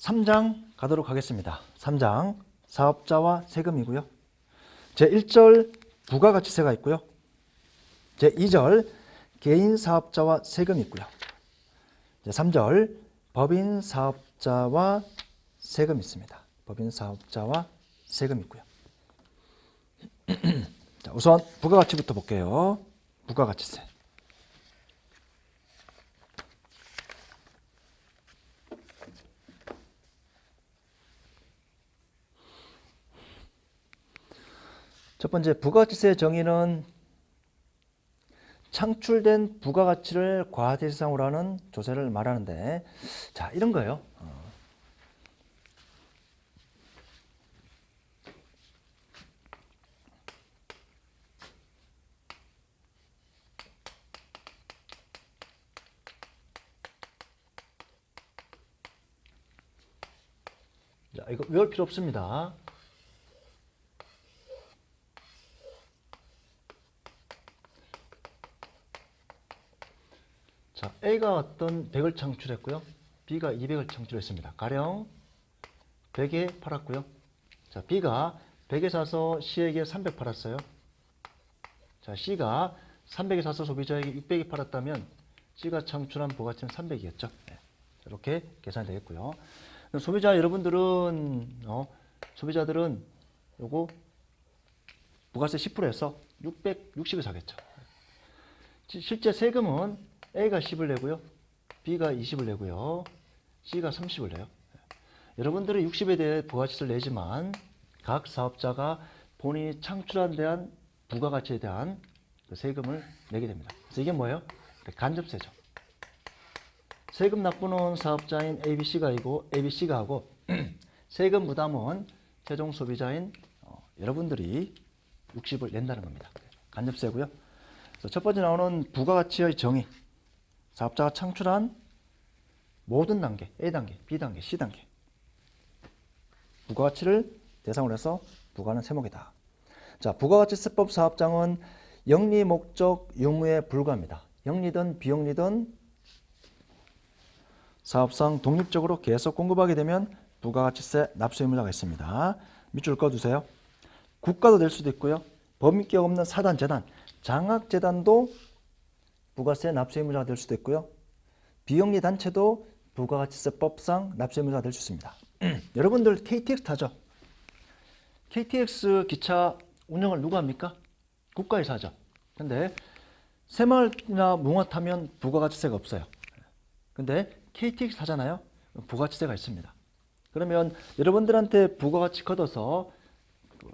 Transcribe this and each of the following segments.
3장 가도록 하겠습니다. 3장 사업자와 세금이고요. 제1절 부가가치세가 있고요. 제2절 개인사업자와 세금이 있고요. 제3절 법인사업자와 세금이 있습니다. 법인사업자와 세금이 있고요. 자, 우선 부가가치부터 볼게요. 부가가치세. 첫 번째 부가가치세의 정의는 창출된 부가가치를 과대상으로 하는 조세를 말하는데, 자, 이런 거예요. 자, 이거 외울 필요 없습니다. 자, A가 어떤 100을 창출했고요. B가 200을 창출했습니다. 가령 100에 팔았고요. 자, B가 100에 사서 C에게 300 팔았어요. 자, C가 300에 사서 소비자에게 600에 팔았다면 C가 창출한 부가가치는 300이었죠. 네. 이렇게 계산이 되겠고요. 소비자 여러분들은 소비자들은 요거 부가세 10%에서 660을 사겠죠. 실제 세금은 A가 10을 내고요. B가 20을 내고요. C가 30을 내요. 여러분들은 60에 대해 부가가치를 내지만 각 사업자가 본인이 창출한 대한 부가가치에 대한 그 세금을 내게 됩니다. 그래서 이게 뭐예요? 간접세죠. 세금 납부는 사업자인 ABC가 하고 세금 부담은 최종 소비자인 여러분들이 60을 낸다는 겁니다. 간접세고요. 그래서 첫 번째 나오는 부가가치의 정의. 사업자가 창출한 모든 단계, A단계, B단계, C단계. 부가가치를 대상으로 해서 부가는 세목이다. 자, 부가가치세법 사업장은 영리 목적 유무에 불과합니다. 영리든 비영리든 사업상 독립적으로 계속 공급하게 되면 부가가치세 납세 의무자가 있습니다. 밑줄 그어두세요. 국가도 될 수도 있고요. 법인격 없는 사단, 재단, 장학재단도 부가세 납세 의무자가 될 수도 있고요. 비영리 단체도 부가가치세법상 납세 의무자가 될 수 있습니다. 여러분들 KTX 타죠? KTX 기차 운영을 누가 합니까? 국가에서 하죠. 근데 새마을이나 몽화 타면 부가가치세가 없어요. 근데 KTX 타잖아요. 부가가치세가 있습니다. 그러면 여러분들한테 부가가치 걷어서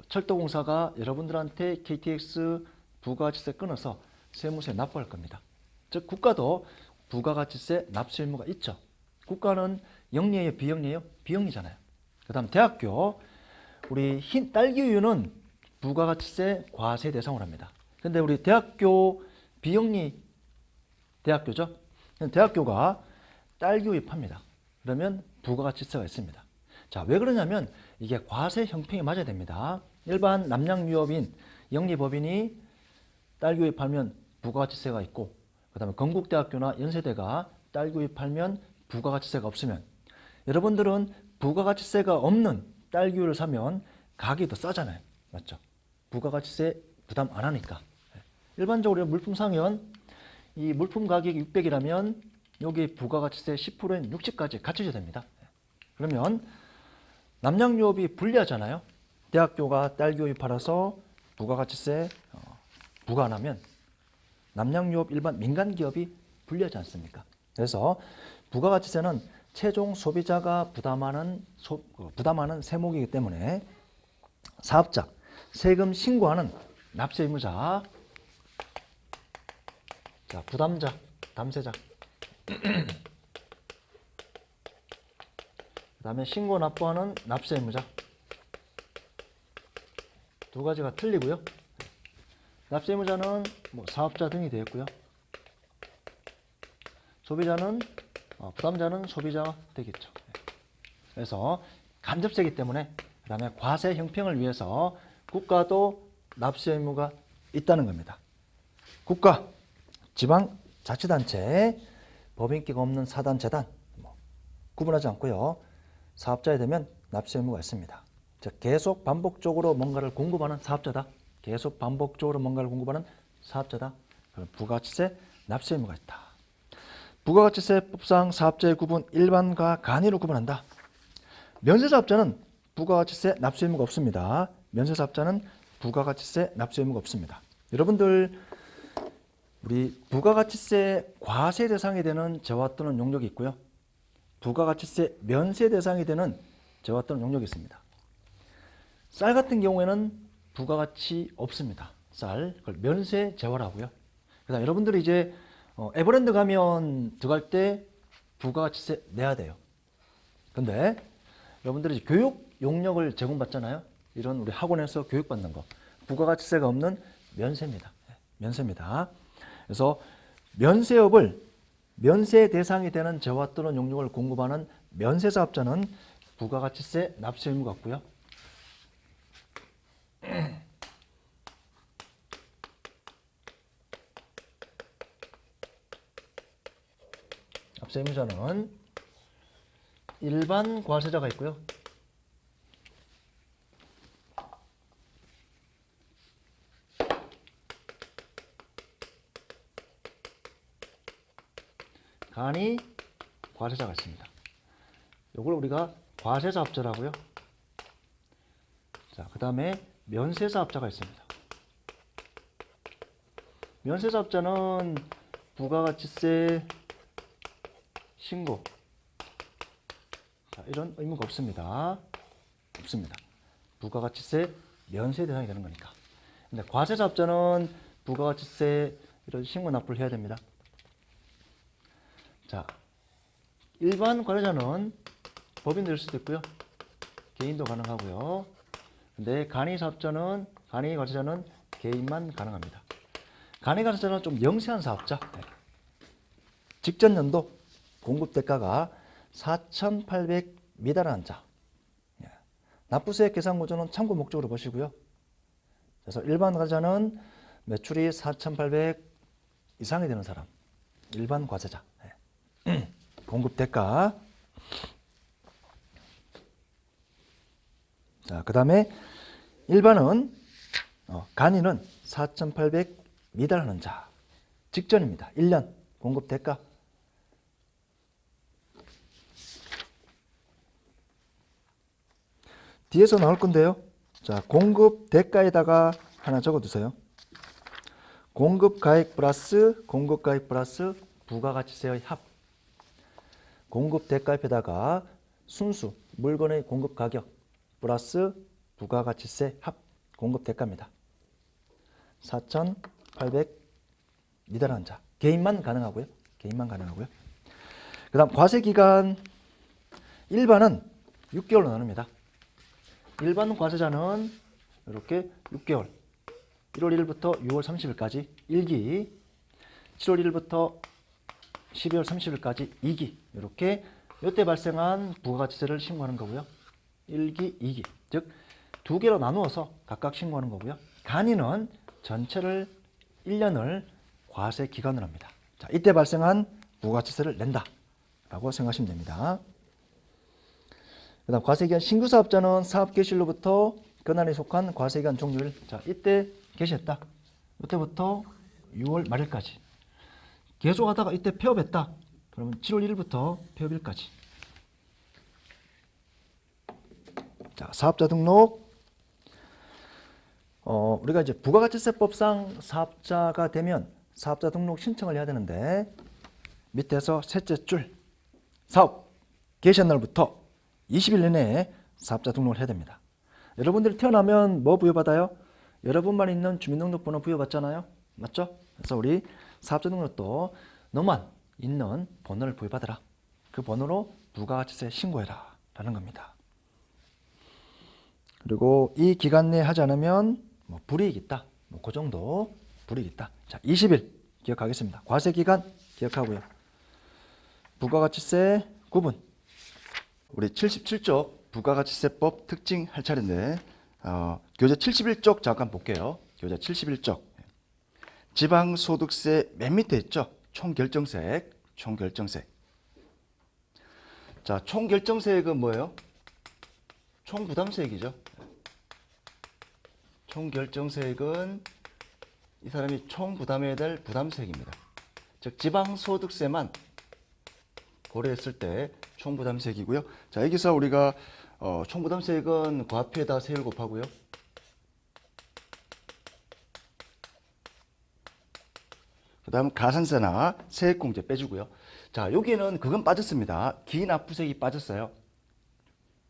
철도공사가 여러분들한테 KTX 부가가치세 끊어서 세무세 납부할 겁니다. 즉 국가도 부가가치세 납세 의무가 있죠. 국가는 영리예요, 비영리예요? 비영리잖아요. 그 다음 대학교, 우리 흰 딸기우유는 부가가치세 과세 대상으로 합니다. 근데 우리 대학교 비영리 대학교죠. 대학교가 딸기우유 팝니다. 그러면 부가가치세가 있습니다. 자, 왜 그러냐면 이게 과세 형평이 맞아야 됩니다. 일반 남양유업인 영리법인이 딸기우유 팔면 부가가치세가 있고, 그 다음에 건국대학교나 연세대가 딸기우유 팔면 부가가치세가 없으면 여러분들은 부가가치세가 없는 딸기우유를 사면 가격이 더 싸잖아요. 맞죠? 부가가치세 부담 안 하니까. 일반적으로 물품 사면 이 물품 가격이 600이라면 여기 부가가치세 10%인 60까지 갖춰져야 됩니다. 그러면 남양유업이 불리하잖아요. 대학교가 딸기우유 팔아서 부가가치세 부과 안 하면 남양유업 일반 민간기업이 불리하지 않습니까? 그래서 부가가치세는 최종 소비자가 부담하는 세목이기 때문에 사업자, 세금 신고하는 납세 의무자, 자, 부담자, 담세자, 그 다음에 신고 납부하는 납세 의무자, 두 가지가 틀리고요. 납세 의무자는 사업자 등이 되겠고요. 소비자는 부담자는 소비자가 되겠죠. 그래서 간접세이기 때문에 그 다음에 과세 형평을 위해서 국가도 납세 의무가 있다는 겁니다. 국가, 지방자치단체, 법인기가 없는 사단, 재단 구분하지 않고요. 사업자에 되면 납세 의무가 있습니다. 즉 계속 반복적으로 뭔가를 공급하는 사업자다. 계속 반복적으로 뭔가를 공급하는 사업자다. 그럼 부가가치세 납세 의무가 있다. 부가가치세법상 사업자의 구분 일반과 간이로 구분한다. 면세사업자는 부가가치세 납세 의무가 없습니다. 면세사업자는 부가가치세 납세 의무가 없습니다. 여러분들 우리 부가가치세 과세 대상이 되는 재화 또는 용역이 있고요. 부가가치세 면세 대상이 되는 재화 또는 용역이 있습니다. 쌀 같은 경우에는 부가가치 없습니다. 쌀, 그걸 면세 재화라고요. 그다음 여러분들이 이제 에버랜드 가면 들어갈 때 부가가치세 내야 돼요. 근데 여러분들이 교육 용역을 제공받잖아요. 이런 우리 학원에서 교육받는 거. 부가가치세가 없는 면세입니다. 면세입니다. 그래서 면세업을 면세 대상이 되는 재화 또는 용역을 공급하는 면세사업자는 부가가치세 납세 의무가 없고요. 납세 의무자는 일반 과세자가 있고요. 간이 과세자가 있습니다. 이걸 우리가 과세사업자라고요. 자, 그 다음에 면세사업자가 있습니다. 면세사업자는 부가가치세 신고, 자, 이런 의무가 없습니다. 없습니다. 부가가치세 면세 대상이 되는 거니까. 근데 과세사업자는 부가가치세 이런 신고 납부를 해야 됩니다. 자, 일반 과세자는 법인 될 수도 있고요. 개인도 가능하고요. 근데 간이사업자는, 간이과세자는 개인만 가능합니다. 간이과세자는 좀 영세한 사업자. 직전 연도 공급 대가가 4,800 미달하는 자. 납부세액 계산 구조는 참고 목적으로 보시고요. 그래서 일반 과세자는 매출이 4,800 이상이 되는 사람. 일반 과세자. 공급 대가. 자, 그 다음에 일반은 간이는 4,800 미달하는 자. 직전입니다. 1년 공급 대가. 뒤에서 나올 건데요. 자, 공급 대가에다가 하나 적어두세요. 공급가액 플러스 부가가치세의 합. 공급 대가에다가 순수 물건의 공급 가격 플러스 부가가치세 합 공급 대가입니다. 4,800 미달하는 자. 개인만 가능하고요. 개인만 가능하고요. 그 다음 과세기간 일반은 6개월로 나눕니다. 일반 과세자는 이렇게 6개월 1월 1일부터 6월 30일까지 1기 7월 1일부터 12월 30일까지 2기 이렇게 이때 발생한 부가가치세를 신고하는 거고요. 1기, 2기 즉 2개로 나누어서 각각 신고하는 거고요. 간이는 전체를 1년을 과세 기간으로 합니다. 자, 이때 발생한 부가가치세를 낸다 라고 생각하시면 됩니다. 그 다음 과세기간 신규사업자는 사업개시일로부터 그날에 속한 과세기간 종료일. 자, 이때 개시했다. 이때부터 6월 말일까지. 계속하다가 이때 폐업했다. 그러면 7월 1일부터 폐업일까지. 자, 사업자 등록. 우리가 이제 부가가치세법상 사업자가 되면 사업자 등록 신청을 해야 되는데 밑에서 셋째 줄 사업 개시한 날부터 20일 이내에 사업자 등록을 해야 됩니다. 여러분들이 태어나면 뭐 부여받아요? 여러분만 있는 주민등록번호 부여받잖아요. 맞죠? 그래서 우리 사업자 등록도 너만 있는 번호를 부여받아라. 그 번호로 부가가치세 신고해라 라는 겁니다. 그리고 이 기간 내에 하지 않으면 뭐 불이익 있다. 뭐 그 정도 불이익 있다. 자, 20일 기억하겠습니다. 과세기간 기억하고요. 부가가치세 구분. 우리 77쪽 부가가치세법 특징 할 차례인데 교재 71쪽 잠깐 볼게요. 교재 71쪽 지방소득세 맨 밑에 있죠. 총결정세액. 자, 총결정세액은 뭐예요? 총 부담세액이죠. 총 결정세액은 이 사람이 총 부담해야 될 부담세액입니다. 즉 지방소득세만 고려했을 때 총 부담세액이고요. 자, 여기서 우리가 총 부담세액은 과표에다 세율 곱하고요. 그 다음 가산세나 세액공제 빼주고요. 자, 여기는 그건 빠졌습니다. 기납부세액이 빠졌어요.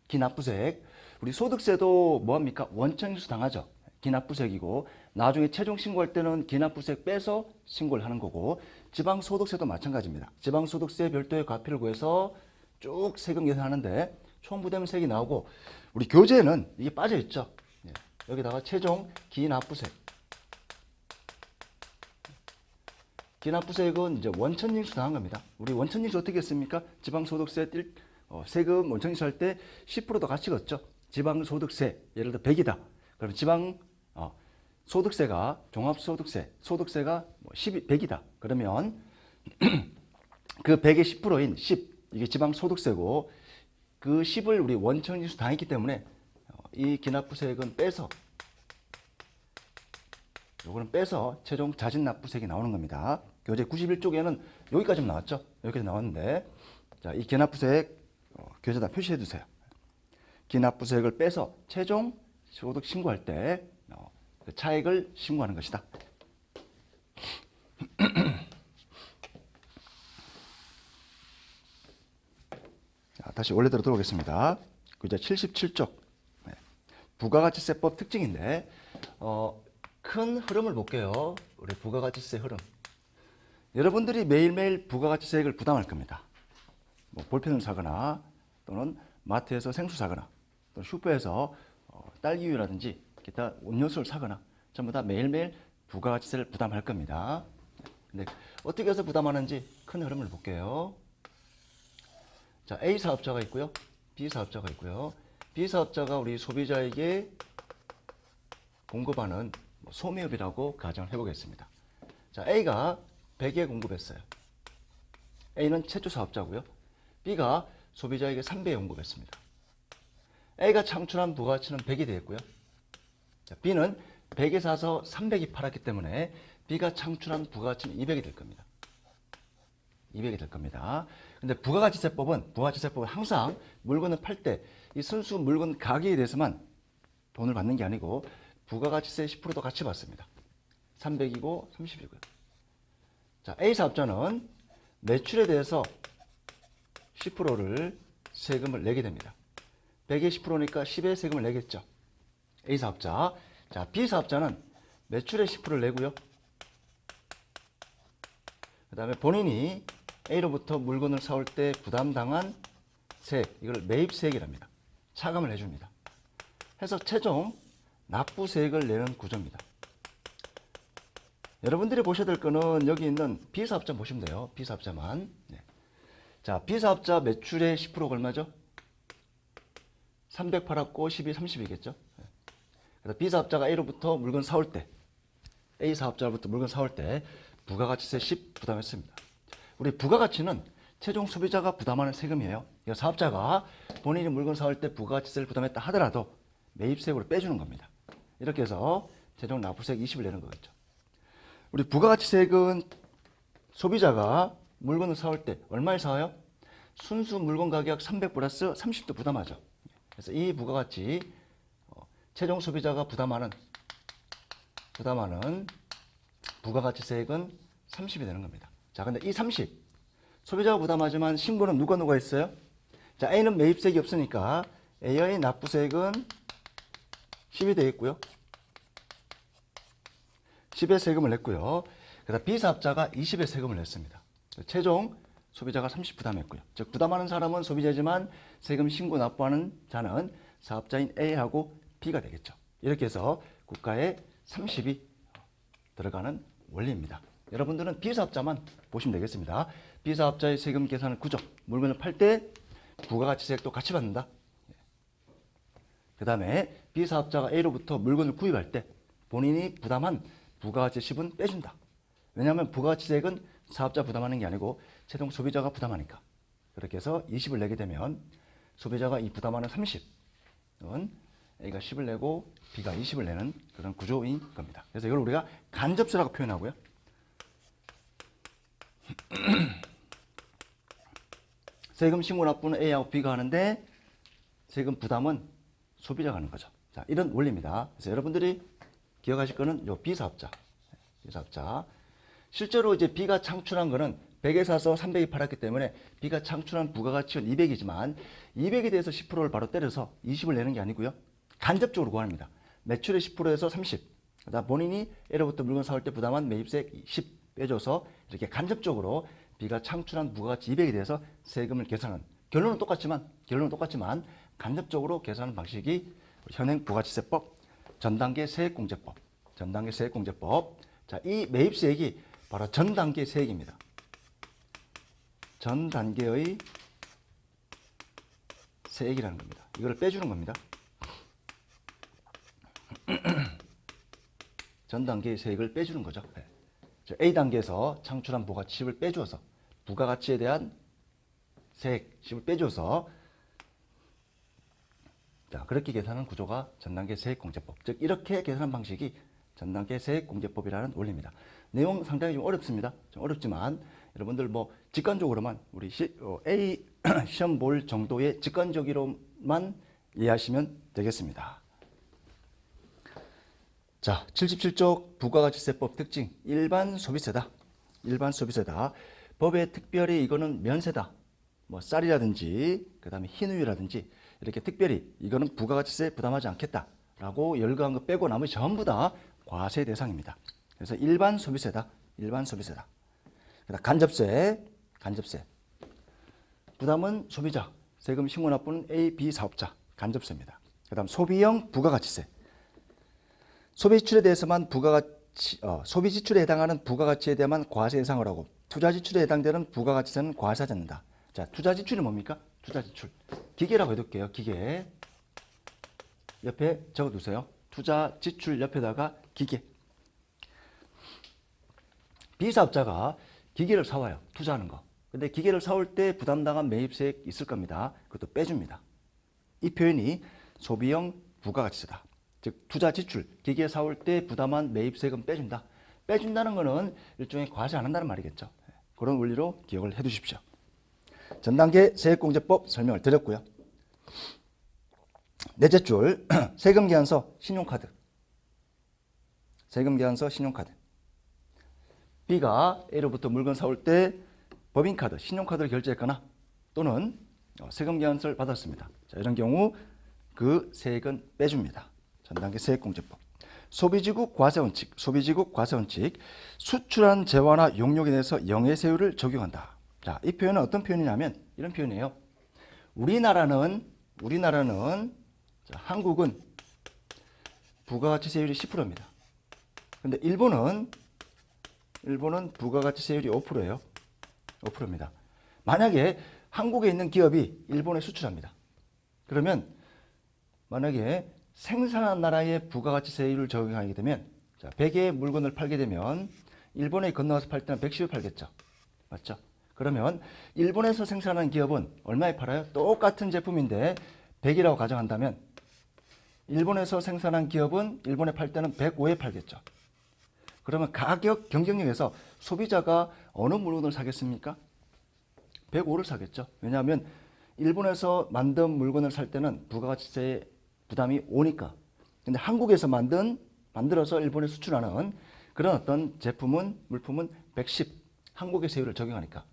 기납부세액. 우리 소득세도 뭐합니까? 원천징수 당하죠. 기납부세액이고, 나중에 최종 신고할 때는 기납부세액 빼서 신고를 하는 거고, 지방소득세도 마찬가지입니다. 지방소득세 별도의 과표를 구해서 쭉 세금 계산하는데 총부담세액이 나오고, 우리 교재는 이게 빠져 있죠. 여기다가 최종 기납부세액. 기납부세액은 이제 원천징수 당한 겁니다. 우리 원천징수 어떻게 했습니까? 지방소득세 세금 원천징수 할 때 10%도 같이 걷죠. 지방소득세 예를 들어 100이다. 그럼 지방 소득세가 종합소득세 소득세가 100이다. 그러면 그 100의 10%인 10 이게 지방소득세고 그 10을 우리 원천징수 당했기 때문에 이 기납부세액은 빼서 요거는 빼서 최종 자진납부세액이 나오는 겁니다. 교재 91쪽에는 여기까지 나왔죠. 여기까지 나왔는데 자, 이 기납부세액 교재에다 표시해 두세요. 기납부세액을 빼서 최종 소득 신고할 때 그 차액을 신고하는 것이다. 자, 다시 원래대로 들어오겠습니다. 교재 77쪽 부가가치세법 특징인데 큰 흐름을 볼게요. 우리 부가가치세 흐름. 여러분들이 매일매일 부가가치세액을 부담할 겁니다. 뭐 볼펜을 사거나 또는 마트에서 생수 사거나 또는 슈퍼에서 딸기우유라든지 기타 음료수를 사거나 전부 다 매일매일 부가가치세를 부담할 겁니다. 근데 어떻게 해서 부담하는지 큰 흐름을 볼게요. 자, A 사업자가 있고요. B 사업자가 있고요. B 사업자가 우리 소비자에게 공급하는 소매업이라고 가정을 해보겠습니다. 자, A가 100에 공급했어요. A는 최초 사업자고요. B가 소비자에게 300에 공급했습니다. A가 창출한 부가가치는 100이 되었고요. 자, B는 100에 사서 300이 팔았기 때문에 B가 창출한 부가가치는 200이 될 겁니다. 200이 될 겁니다. 근데 부가가치세법은 항상 물건을 팔 때 이 순수 물건 가격에 대해서만 돈을 받는 게 아니고 부가가치세 10%도 같이 받습니다. 300이고 30이고요. 자, A 사업자는 매출에 대해서 10%를 세금을 내게 됩니다. 100에 10%니까 10의 세금을 내겠죠. A 사업자. 자, B 사업자는 매출의 10%를 내고요. 그 다음에 본인이 A로부터 물건을 사올 때 부담당한 세액, 이걸 매입세액이랍니다. 차감을 해줍니다. 해서 최종 납부세액을 내는 구조입니다. 여러분들이 보셔야 될 거는 여기 있는 B사업자 보시면 돼요. B사업자만. 네. 자, B사업자 매출의 10%가 얼마죠? 300 팔았고 10이 30이겠죠. 그래서 B사업자가 A로부터 물건 사올 때, A 사업자로부터 물건 사올 때 부가가치세 10 부담했습니다. 우리 부가가치는 최종 소비자가 부담하는 세금이에요. 사업자가 본인이 물건 사올 때 부가가치세를 부담했다 하더라도 매입세액으로 빼주는 겁니다. 이렇게 해서 최종 납부세액 20을 내는 거겠죠. 우리 부가가치세액은 소비자가 물건을 사올 때 얼마에 사와요? 순수 물건 가격 300 플러스 30도 부담하죠. 그래서 이 부가가치 최종 소비자가 부담하는 부가가치세액은 30이 되는 겁니다. 자, 근데 이 30 소비자가 부담하지만 신고는 누가 했어요? 자, A는 매입세액이 없으니까 A의 납부세액은 10이 되겠고요. 10의 세금을 냈고요. 그다음 B사업자가 20의 세금을 냈습니다. 최종 소비자가 30 부담했고요. 즉 부담하는 사람은 소비자지만 세금 신고 납부하는 자는 사업자인 A하고 B가 되겠죠. 이렇게 해서 국가에 30이 들어가는 원리입니다. 여러분들은 B사업자만 보시면 되겠습니다. B사업자의 세금 계산 구조, 물건을 팔 때 부가가치세액도 같이 받는다. 그 다음에 B사업자가 A로부터 물건을 구입할 때 본인이 부담한 부가가치 10은 빼준다. 왜냐하면 부가가치세액은 사업자 부담하는 게 아니고 최종 소비자가 부담하니까. 그렇게 해서 20을 내게 되면 소비자가 이 부담하는 30, A가 10을 내고 B가 20을 내는 그런 구조인 겁니다. 그래서 이걸 우리가 간접세라고 표현하고요. 세금 신고 납부는 A하고 B가 하는데 세금 부담은 소비자가 하는 거죠. 자, 이런 원리입니다. 그래서 여러분들이 기억하실 거는 요 B사업자. B사업자. 실제로 이제 B가 창출한 거는 100에 사서 300이 팔았기 때문에 B가 창출한 부가가치는 200이지만 200에 대해서 10%를 바로 때려서 20을 내는 게 아니고요. 간접적으로 구합니다. 매출의 10%에서 30. 그다음 본인이 A로부터 물건 사올 때 부담한 매입세 10 빼줘서 이렇게 간접적으로 B가 창출한 부가가치 200에 대해서 세금을 계산하는 결론은 똑같지만 간접적으로 계산하는 방식이 현행 부가가치세법 전단계 세액공제법. 자, 이 매입세액이 바로 전 단계 세액입니다. 전 단계의 세액이라는 겁니다. 이걸 빼주는 겁니다. 전 단계의 세액을 빼주는 거죠. A 단계에서 창출한 부가가치를 빼주어서 부가가치에 대한 세액 10을 빼줘서 자, 그렇게 계산하는 구조가 전단계 세액공제법. 즉 이렇게 계산하는 방식이 전단계 세액공제법이라는 원리입니다. 내용 상당히 좀 어렵습니다. 좀 어렵지만 여러분들 뭐 직관적으로만 우리 A 시험 볼 정도의 직관적으로만 이해하시면 되겠습니다. 자, 77쪽 부가가치세법 특징 일반 소비세다. 법에 특별히 이거는 면세다. 뭐 쌀이라든지 그다음에 흰우유라든지 이렇게 특별히 이거는 부가가치세 부담하지 않겠다라고 열거한 거 빼고 나머지 전부 다 과세 대상입니다. 그래서 일반 소비세다. 그다음 간접세. 부담은 소비자. 세금 신고 납부는 A, B 사업자. 간접세입니다. 그다음 소비형 부가가치세. 소비 지출에 대해서만 소비 지출에 해당하는 부가가치에 대해만 과세 대상을 하고 투자 지출에 해당되는 부가가치세는 과세하지 않는다. 자, 투자 지출이 뭡니까? 투자 지출. 기계라고 해둘게요. 기계. 옆에 적어두세요. 투자 지출 옆에다가 기계. B사업자가 기계를 사와요. 투자하는 거. 근데 기계를 사올 때 부담당한 매입세액 있을 겁니다. 그것도 빼줍니다. 이 표현이 소비형 부가가치세다. 즉 투자 지출, 기계 사올 때 부담한 매입세금 빼준다. 빼준다는 거는 일종의 과세 안 한다는 말이겠죠. 그런 원리로 기억을 해 두십시오. 전단계 세액공제법 설명을 드렸고요. 넷째 줄 세금계산서 신용카드. B가 A로부터 물건 사올 때 법인카드, 신용카드를 결제했거나 또는 세금계산서를 받았습니다. 자, 이런 경우 그 세액은 빼줍니다. 전단계 세액공제법. 소비지국 과세원칙. 수출한 재화나 용역에 대해서 영해세율을 적용한다. 자, 이 표현은 어떤 표현이냐면 이런 표현이에요. 우리나라는 자, 한국은 부가가치세율이 10%입니다. 근데 일본은 부가가치세율이 5%예요. 5%입니다. 만약에 한국에 있는 기업이 일본에 수출합니다. 그러면 만약에 생산한 나라의 부가가치세율을 적용하게 되면 자, 100의 물건을 팔게 되면 일본에 건너가서 팔 때는 110에 팔겠죠. 맞죠? 그러면 일본에서 생산한 기업은 얼마에 팔아요? 똑같은 제품인데 100이라고 가정한다면 일본에서 생산한 기업은 일본에 팔 때는 105에 팔겠죠. 그러면 가격 경쟁력에서 소비자가 어느 물건을 사겠습니까? 105를 사겠죠. 왜냐하면 일본에서 만든 물건을 살 때는 부가가치세 부담이 오니까. 근데 한국에서 만들어서 일본에 수출하는 그런 어떤 물품은 110 한국의 세율을 적용하니까.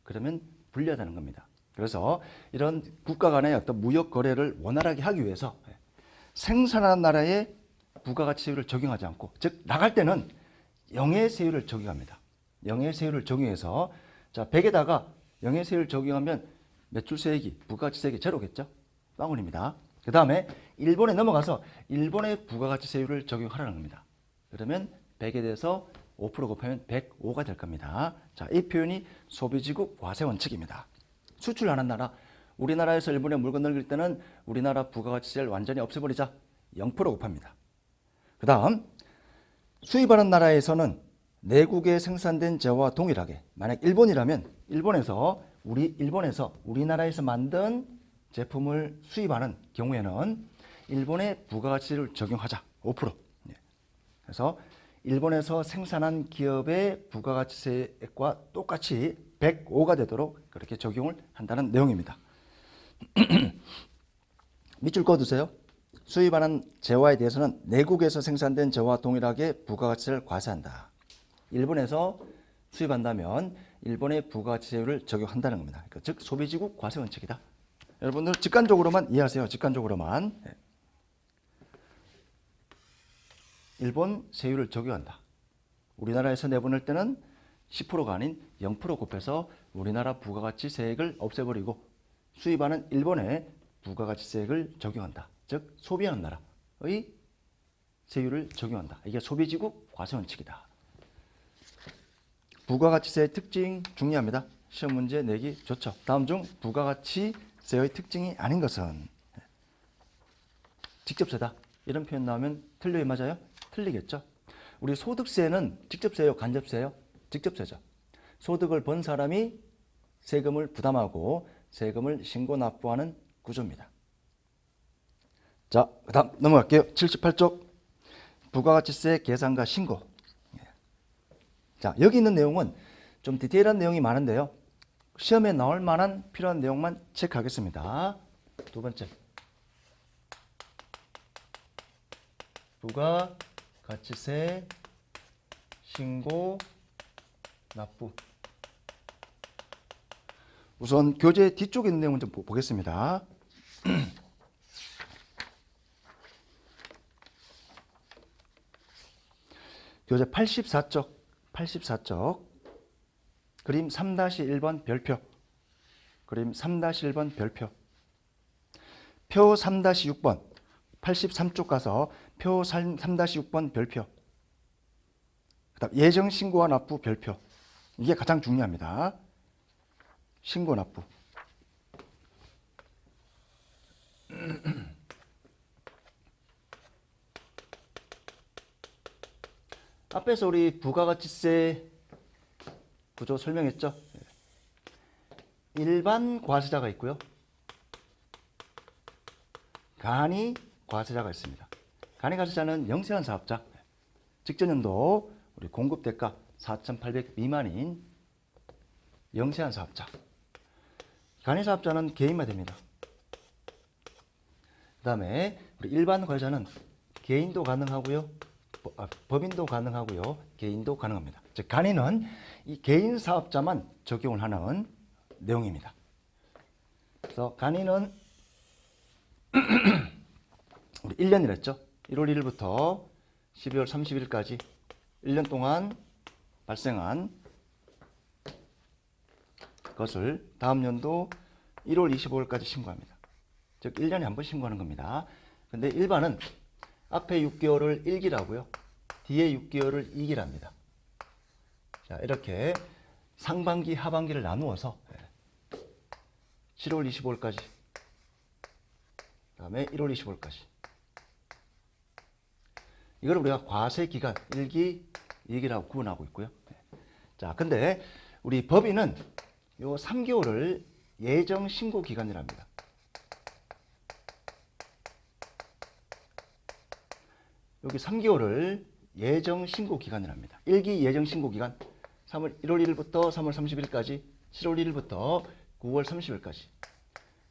그러면 불리하다는 겁니다. 그래서 이런 국가 간의 어떤 무역 거래를 원활하게 하기 위해서 생산한 나라의 부가가치세율을 적용하지 않고, 즉 나갈 때는 영해세율을 적용합니다. 영해세율을 적용해서 자 100에다가 영해세율을 적용하면 매출세액이 부가가치세액이 제로겠죠. 빵원입니다. 그 다음에 일본에 넘어가서 일본의 부가가치세율을 적용하라는 겁니다. 그러면 100에 대해서 5% 곱하면 105가 될 겁니다. 자, 이 표현이 소비지국 과세원칙입니다. 수출하는 나라, 우리나라에서 일본에 물건을 넣을 때는 우리나라 부가가치세를 완전히 없애버리자. 0% 곱합니다. 그 다음 수입하는 나라에서는 내국에 생산된 재화와 동일하게, 만약 일본이라면 일본에서 우리나라에서 만든 제품을 수입하는 경우에는 일본의 부가가치세를 적용하자. 5%. 예. 그래서 일본에서 생산한 기업의 부가가치세액과 똑같이 105가 되도록 그렇게 적용을 한다는 내용입니다. 밑줄 그어두세요. 수입하는 재화에 대해서는 내국에서 생산된 재화와 동일하게 부가가치세를 과세한다. 일본에서 수입한다면 일본의 부가가치세율을 적용한다는 겁니다. 그러니까 즉 소비지국 과세 원칙이다. 여러분들 직관적으로만 이해하세요. 직관적으로만. 일본 세율을 적용한다. 우리나라에서 내보낼 때는 10%가 아닌 0% 곱해서 우리나라 부가가치세액을 없애버리고 수입하는 일본의 부가가치세액을 적용한다. 즉 소비하는 나라의 세율을 적용한다. 이게 소비지국 과세 원칙이다. 부가가치세의 특징 중요합니다. 시험 문제 내기 좋죠. 다음 중 부가가치세의 특징이 아닌 것은 직접세다. 이런 표현 나오면 틀려요, 맞아요? 틀리겠죠. 우리 소득세는 직접세예요, 간접세예요? 직접세죠. 소득을 번 사람이 세금을 부담하고 세금을 신고 납부하는 구조입니다. 자, 그 다음 넘어갈게요. 78쪽 부가가치세 계산과 신고. 자, 여기 있는 내용은 좀 디테일한 내용이 많은데요. 시험에 나올 만한 필요한 내용만 체크하겠습니다. 두 번째, 부가가치세 신고 납부. 우선 교재 뒤쪽에 있는 내용을 좀 보겠습니다. 교재 84쪽 그림 3-1번 별표, 그림 3-1번 별표, 표 3-6번 83쪽 가서 표 3-6번 별표, 그다음 예정 신고와 납부 별표. 이게 가장 중요합니다. 신고 납부. 앞에서 우리 부가가치세 구조 설명했죠? 일반 과세자가 있고요. 간이 과세자가 있습니다. 간이 과세자는 영세한 사업자, 직전년도 우리 공급대가 4,800 미만인 영세한 사업자. 간이 사업자는 개인만 됩니다. 그 다음에 우리 일반 과세자는 개인도 가능하고요. 법인도 가능하고요. 개인도 가능합니다. 즉 간이는 이 개인 사업자만 적용을 하는 내용입니다. 그래서 간이는 우리 1년이랬죠. 1월 1일부터 12월 31일까지 1년 동안 발생한 것을 다음 연도 1월 25일까지 신고합니다. 즉 1년에 한 번 신고하는 겁니다. 근데 일반은 앞에 6개월을 1기라고요. 뒤에 6개월을 2기랍니다. 자, 이렇게 상반기, 하반기를 나누어서 7월 25일까지, 그 다음에 1월 25일까지. 이걸 우리가 과세기간 1기, 2기라고 구분하고 있고요. 자, 근데 우리 법인은 요 3개월을 예정 신고 기간이랍니다. 여기 3개월을 예정 신고 기간이랍니다. 1기 예정 신고 기간 1월 1일부터 3월 30일까지, 7월 1일부터 9월 30일까지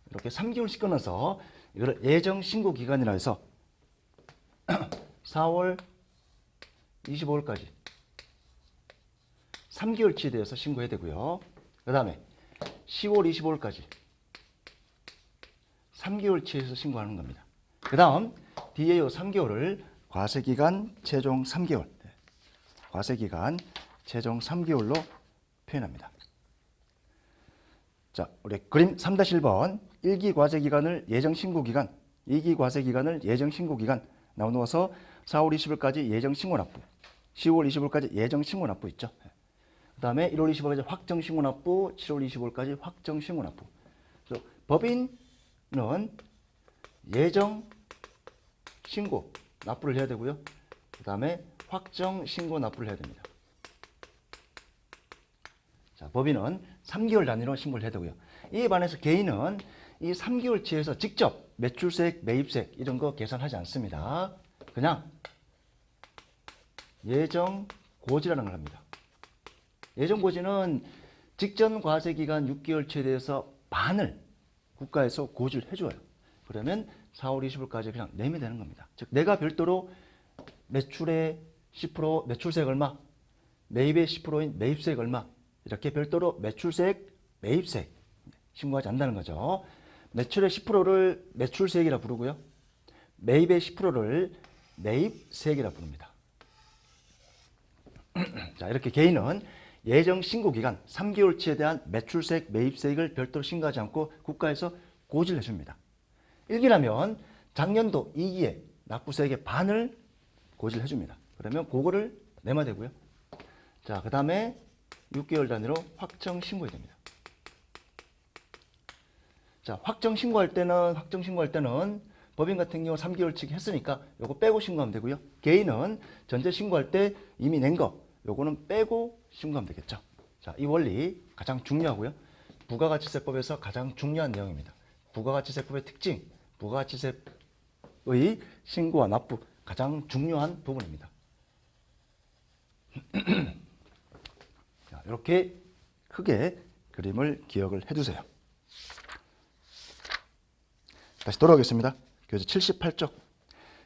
이렇게 3개월씩 끊어서 이걸 예정 신고 기간이라 해서 4월 25일까지 3개월치에 대해서 신고해야 되고요. 그 다음에 10월 25일까지 3개월치에서 신고하는 겁니다. 그 다음 뒤에 요 3개월을 과세기간 최종 3개월, 과세기간 최종 3개월로 표현합니다. 자, 우리 그림 3-1번 1기 과세기간을 예정신고기간, 2기 과세기간을 예정신고기간 나누어서 4월 20일까지 예정신고납부, 10월 25일까지 예정신고납부 있죠. 그 다음에 1월 25일까지 확정신고납부, 7월 25일까지 확정신고납부. 그래서 법인은 예정신고 납부를 해야 되고요. 그 다음에 확정신고 납부를 해야 됩니다. 자, 법인은 3개월 단위로 신고를 해야 되고요. 이에 반해서 개인은 이 3개월치에서 직접 매출세액, 매입세액 이런 거 계산하지 않습니다. 그냥 예정고지라는 걸 합니다. 예정고지는 직전 과세기간 6개월치에 대해서 반을 국가에서 고지를 해줘요. 그러면 4월 20일까지 그냥 내면 되는 겁니다. 즉 내가 별도로 매출의 10% 매출세액 얼마, 매입의 10%인 매입세액 얼마 이렇게 별도로 매출세액, 매입세액 신고하지 않는다는 거죠. 매출의 10%를 매출세액이라 부르고요. 매입의 10%를 매입세액이라 부릅니다. 자, 이렇게 개인은 예정 신고기간 3개월치에 대한 매출세액, 매입세액을 별도로 신고하지 않고 국가에서 고지를 해줍니다. 1기라면 작년도 2기에 납부세액의 반을 고지를 해줍니다. 그러면 그거를 내면 되고요. 자, 그 다음에 6개월 단위로 확정 신고해야 됩니다. 자, 확정 신고할 때는 법인 같은 경우 3개월치 했으니까 요거 빼고 신고하면 되고요. 개인은 전체 신고할 때 이미 낸 거 요거는 빼고 신고하면 되겠죠. 자, 이 원리 가장 중요하고요. 부가가치세법에서 가장 중요한 내용입니다. 부가가치세법의 특징, 부가가치세의 신고와 납부 가장 중요한 부분입니다. 자, 이렇게 크게 그림을 기억을 해두세요. 다시 돌아오겠습니다. 교재 78쪽.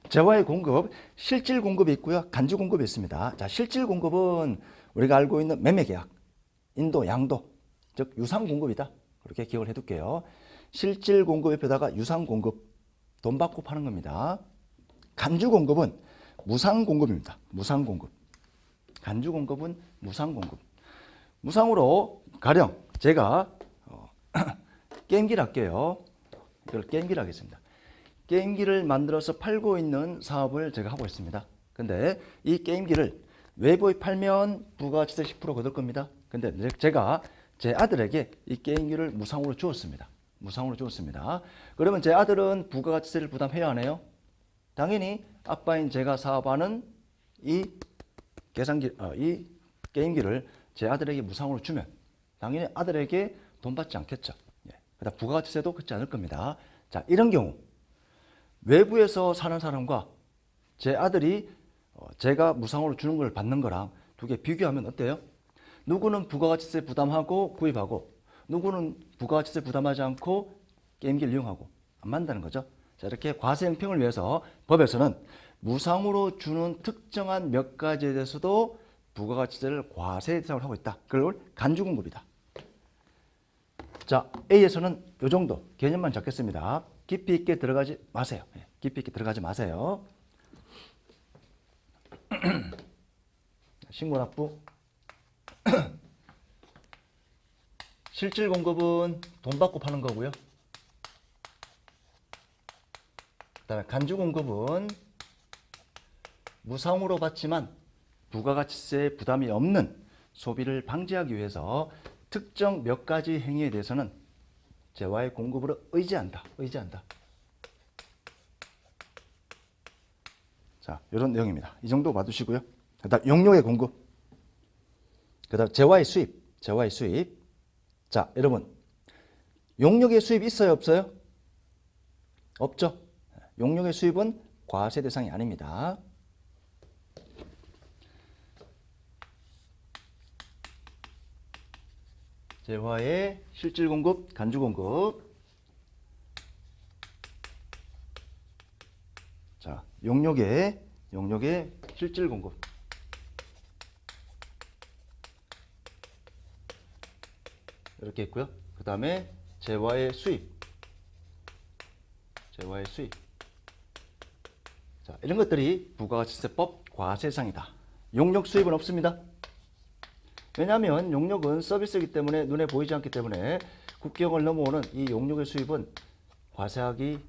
재화의 공급, 실질 공급이 있고요. 간주 공급이 있습니다. 자, 실질 공급은 우리가 알고 있는 매매 계약, 인도, 양도, 즉 유상 공급이다. 그렇게 기억을 해둘게요. 실질 공급 옆에다가 유상 공급, 돈 받고 파는 겁니다. 간주 공급은 무상 공급입니다. 무상 공급. 간주 공급은 무상 공급. 무상으로 가령 제가 게임기를 할게요. 이걸 게임기를 하겠습니다. 게임기를 만들어서 팔고 있는 사업을 제가 하고 있습니다. 근데 이 게임기를 외부에 팔면 부가가치세 10% 거둘 겁니다. 근데 제가 제 아들에게 이 게임기를 무상으로 주었습니다. 무상으로 주었습니다. 그러면 제 아들은 부가가치세를 부담해야 하네요. 당연히 아빠인 제가 사업하는 이 이 게임기를 제 아들에게 무상으로 주면 당연히 아들에게 돈 받지 않겠죠. 그다음 부가가치세도 걷지 않을 겁니다. 자, 이런 경우 외부에서 사는 사람과 제 아들이 제가 무상으로 주는 걸 받는 거랑 두 개 비교하면 어때요? 누구는 부가가치세 부담하고 구입하고 누구는 부가가치세 부담하지 않고 게임기를 이용하고 안 맞는다는 거죠. 자, 이렇게 과세 형평을 위해서 법에서는 무상으로 주는 특정한 몇 가지에 대해서도 부가가치세를 과세 대상으로 하고 있다. 그걸 간주공급이다. 자, A에서는 이 정도 개념만 잡겠습니다. 깊이 있게 들어가지 마세요. 깊이 있게 들어가지 마세요. 신고납부. 실질 공급은 돈 받고 파는 거고요. 그다음에 간주 공급은 무상으로 받지만 부가가치세 부담이 없는 소비를 방지하기 위해서 특정 몇 가지 행위에 대해서는 재화의 공급으로 의지한다. 자, 이런 내용입니다. 이 정도 봐두시고요. 그다음 용역의 공급. 그다음 재화의 수입. 자, 여러분 용역의 수입 있어요, 없어요? 없죠. 용역의 수입은 과세 대상이 아닙니다. 재화의 실질 공급, 간주 공급. 자, 용역의 실질 공급. 이렇게 있고요. 그 다음에 재화의 수입. 자, 이런 것들이 부가가치세법 과세 대상이다. 용역 수입은 없습니다. 왜냐하면 용역은 서비스이기 때문에 눈에 보이지 않기 때문에 국경을 넘어오는 이 용역의 수입은 과세하기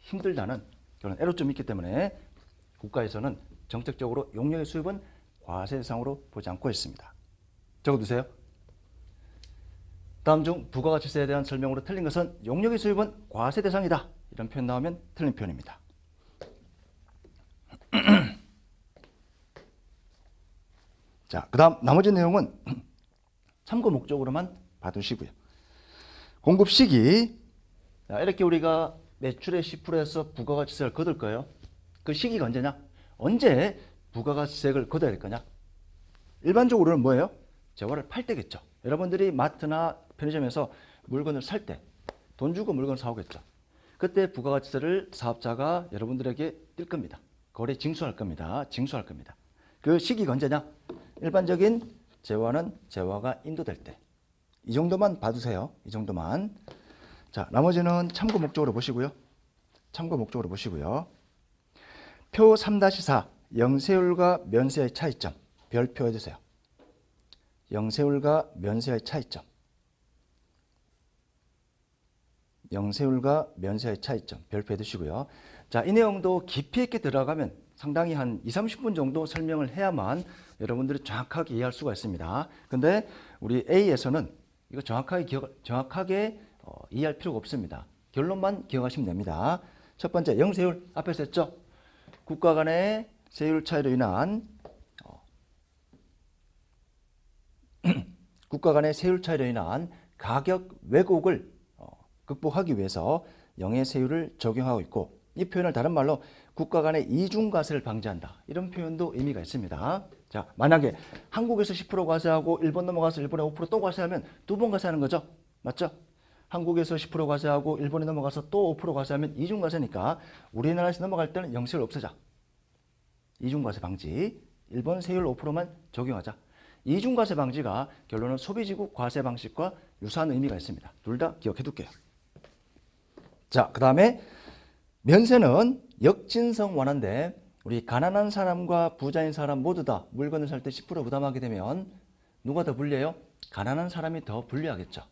힘들다는 그런 애로점이 있기 때문에 국가에서는 정책적으로 용역의 수입은 과세 대상으로 보지 않고 있습니다. 적어두세요. 다음 중 부가가치세에 대한 설명으로 틀린 것은 용역의 수입은 과세 대상이다. 이런 표현 나오면 틀린 표현입니다. 자, 그 다음 나머지 내용은 참고 목적으로만 봐두시고요. 공급 시기. 자, 이렇게 우리가 매출의 10%에서 부가가치세를 거둘 거예요. 그 시기가 언제냐? 언제 부가가치세를 거둬야 될 거냐? 일반적으로는 뭐예요? 재화를 팔 때겠죠. 여러분들이 마트나 편의점에서 물건을 살 때 돈 주고 물건을 사오겠죠. 그때 부가가치세를 사업자가 여러분들에게 뛸 겁니다. 거래 징수할 겁니다. 징수할 겁니다. 그 시기가 언제냐? 일반적인 재화는 재화가 인도될 때. 이 정도만 봐두세요. 이 정도만. 자, 나머지는 참고 목적으로 보시고요. 참고 목적으로 보시고요. 표 3-4 영세율과 면세의 차이점 별표해 주세요. 영세율과 면세의 차이점. 영세율과 면세의 차이점 별표해 두시고요. 자, 이 내용도 깊이 있게 들어가면 상당히 한 20-30분 정도 설명을 해야만 여러분들이 정확하게 이해할 수가 있습니다. 근데 우리 A에서는 이거 정확하게 이해할 필요가 없습니다. 결론만 기억하시면 됩니다. 첫 번째, 영세율 앞에서 했죠. 국가 간의 세율 차이로 인한 국가 간의 세율 차이로 인한 가격 왜곡을 극복하기 위해서 영해세율을 적용하고 있고, 이 표현을 다른 말로 국가 간의 이중과세를 방지한다, 이런 표현도 의미가 있습니다. 자, 만약에 한국에서 10% 과세하고 일본 넘어가서 일본에 5% 또 과세하면 두 번 과세하는 거죠. 맞죠? 한국에서 10% 과세하고 일본에 넘어가서 또 5% 과세하면 이중과세니까 우리나라에서 넘어갈 때는 영세율 없애자. 이중과세 방지. 일본 세율 5%만 적용하자. 이중과세 방지가 결론은 소비지국 과세 방식과 유사한 의미가 있습니다. 둘 다 기억해 둘게요. 자, 그 다음에 면세는 역진성 완화인데, 우리 가난한 사람과 부자인 사람 모두 다 물건을 살 때 10% 부담하게 되면 누가 더 불리해요? 가난한 사람이 더 불리하겠죠.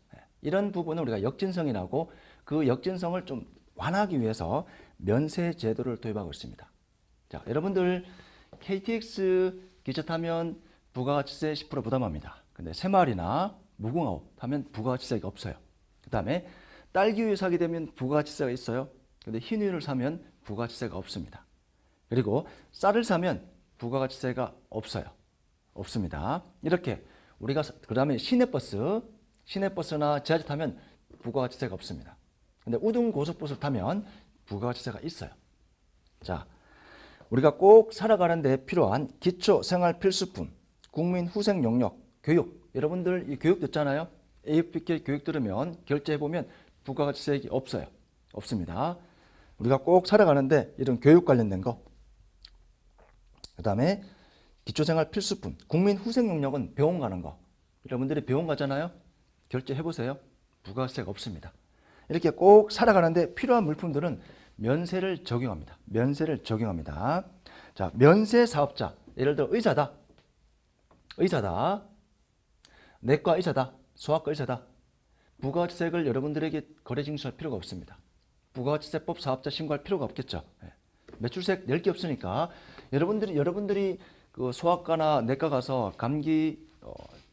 이런 부분은 우리가 역진성이라고, 그 역진성을 좀 완화하기 위해서 면세 제도를 도입하고 있습니다. 자, 여러분들 KTX 기차 타면 부가가치세 10% 부담합니다. 근데 새마을이나 무궁화호 타면 부가가치세가 없어요. 그 다음에 딸기우유 사게 되면 부가가치세가 있어요. 근데 흰우유를 사면 부가가치세가 없습니다. 그리고 쌀을 사면 부가가치세가 없어요. 없습니다. 이렇게 우리가, 그 다음에 시내버스나 지하철 타면 부가가치세가 없습니다. 근데 우등고속버스를 타면 부가가치세가 있어요. 자, 우리가 꼭 살아가는데 필요한 기초생활필수품, 국민후생 용역, 교육. 여러분들 이 교육 듣잖아요. AFP 교육 들으면 결제해보면 부가가치세액이 없어요. 없습니다. 우리가 꼭 살아가는데 이런 교육 관련된 거. 그 다음에 기초생활 필수품, 국민후생 용역은 병원 가는 거. 여러분들이 병원 가잖아요. 결제해보세요. 부가가치세가 없습니다. 이렇게 꼭 살아가는데 필요한 물품들은 면세를 적용합니다. 면세를 적용합니다. 자, 면세 사업자. 예를 들어 의사다. 내과 의사다. 소아과 의사다. 부가가치세액을 여러분들에게 거래 징수할 필요가 없습니다. 부가가치세법 사업자 신고할 필요가 없겠죠. 매출세액 낼 게 없으니까 여러분들이 그 소아과나 내과 가서 감기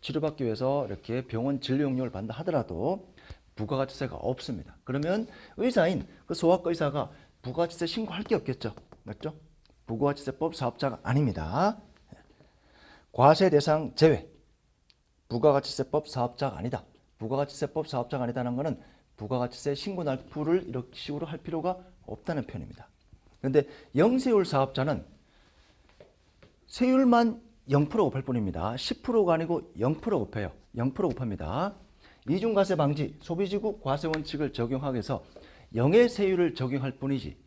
치료받기 위해서 이렇게 병원 진료 용역을 받는다 하더라도 부가가치세가 없습니다. 그러면 의사인 그 소아과 의사가 부가가치세 신고할 게 없겠죠. 맞죠? 부가가치세법 사업자가 아닙니다. 과세 대상 제외. 부가가치세법 사업자가 아니다. 부가가치세법 사업자가 아니다는 것은 부가가치세 신고 납부를 이런 식으로 할 필요가 없다는 표현입니다. 그런데 영세율 사업자는 세율만 0% 곱할 뿐입니다. 10%가 아니고 0% 곱해요. 0% 곱합니다. 이중과세 방지, 소비지국 과세 원칙을 적용하기 위해서 영해세율을 적용할 뿐이지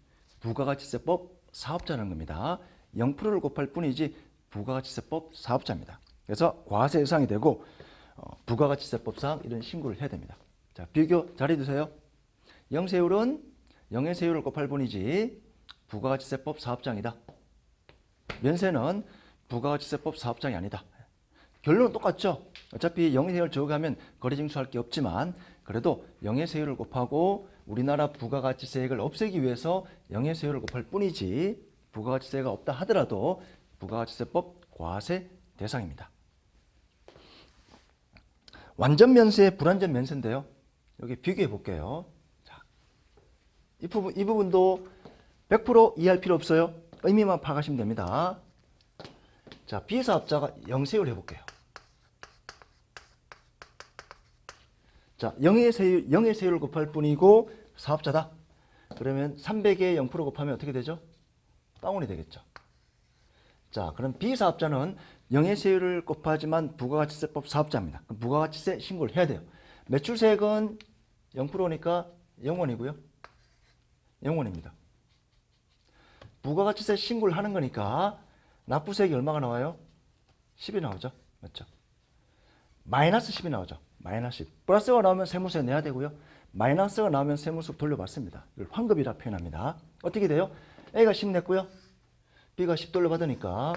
부가가치세법 사업자라는 겁니다. 0%를 곱할 뿐이지 부가가치세법 사업자입니다. 그래서 과세 대상이 되고 부가가치세법상 이런 신고를 해야 됩니다. 자, 비교 잘해두세요. 영세율은 영해세율을 곱할 뿐이지 부가가치세법 사업장이다. 면세는 부가가치세법 사업장이 아니다. 결론은 똑같죠. 어차피 영해세율 적용하면 거래징수할 게 없지만 그래도 영해세율을 곱하고 우리나라 부가가치세액을 없애기 위해서 영해세율을 곱할 뿐이지 부가가치세가 없다 하더라도 부가가치세법 과세 대상입니다. 완전 면세, 불완전 면세인데요. 여기 비교해 볼게요. 자, 이 부분도 100% 이해할 필요 없어요. 의미만 파악하시면 됩니다. 자, 비사업자가 영세율 해볼게요. 자, 영해세율 곱할 뿐이고 사업자다. 그러면 300에 0% 곱하면 어떻게 되죠? 다운이 되겠죠. 자, 그럼 비사업자는 영해세율을 곱하지만 부가가치세법 사업자입니다. 그럼 부가가치세 신고를 해야 돼요. 매출세액은 0%니까 0원이고요. 0원입니다. 부가가치세 신고를 하는 거니까 납부세액이 얼마가 나와요? 10이 나오죠. 맞죠? 마이너스 10이 나오죠. 마이너스 10. 플러스가 나오면 세무세 내야 되고요. 마이너스가 나오면 세무서 돌려받습니다. 이걸 환급이라 표현합니다. 어떻게 돼요? A가 10 냈고요. B가 10 돌려받으니까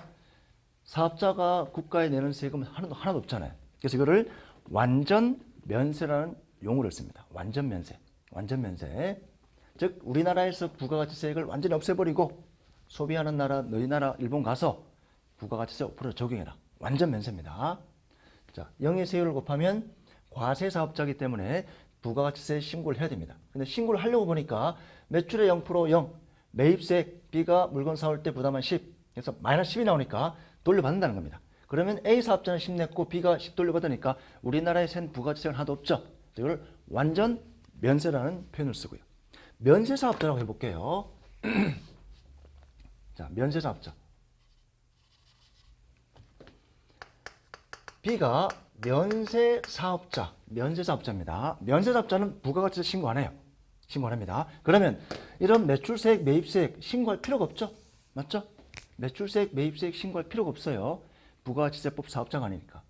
사업자가 국가에 내는 세금은 하나도 없잖아요. 그래서 이거를 완전 면세라는 용어를 씁니다. 완전 면세. 완전 면세. 즉 우리나라에서 부가가치세액을 완전히 없애버리고 소비하는 나라, 너희 나라 일본 가서 부가가치세 5% 적용해라. 완전 면세입니다. 자, 영해세율을 곱하면 과세사업자이기 때문에 부가가치세 신고를 해야 됩니다. 근데 신고를 하려고 보니까 매출의 0% 0, 매입세액 B가 물건 사올 때 부담한 10, 그래서 마이너스 10이 나오니까 돌려받는다는 겁니다. 그러면 A 사업자는 10 냈고 B가 10 돌려받으니까 우리나라에 센 부가가치세는 하나도 없죠. 이걸 완전 면세라는 표현을 쓰고요. 면세사업자라고 해볼게요. 자, 면세사업자. B가 면세사업자입니다. 면세사업자는 부가가치세 신고 안 해요. 신고 안 합니다. 그러면 이런 매출세액, 매입세액 신고할 필요가 없죠. 맞죠? 매출세액, 매입세액 신고할 필요가 없어요. 부가가치세법 사업자가 아니니까.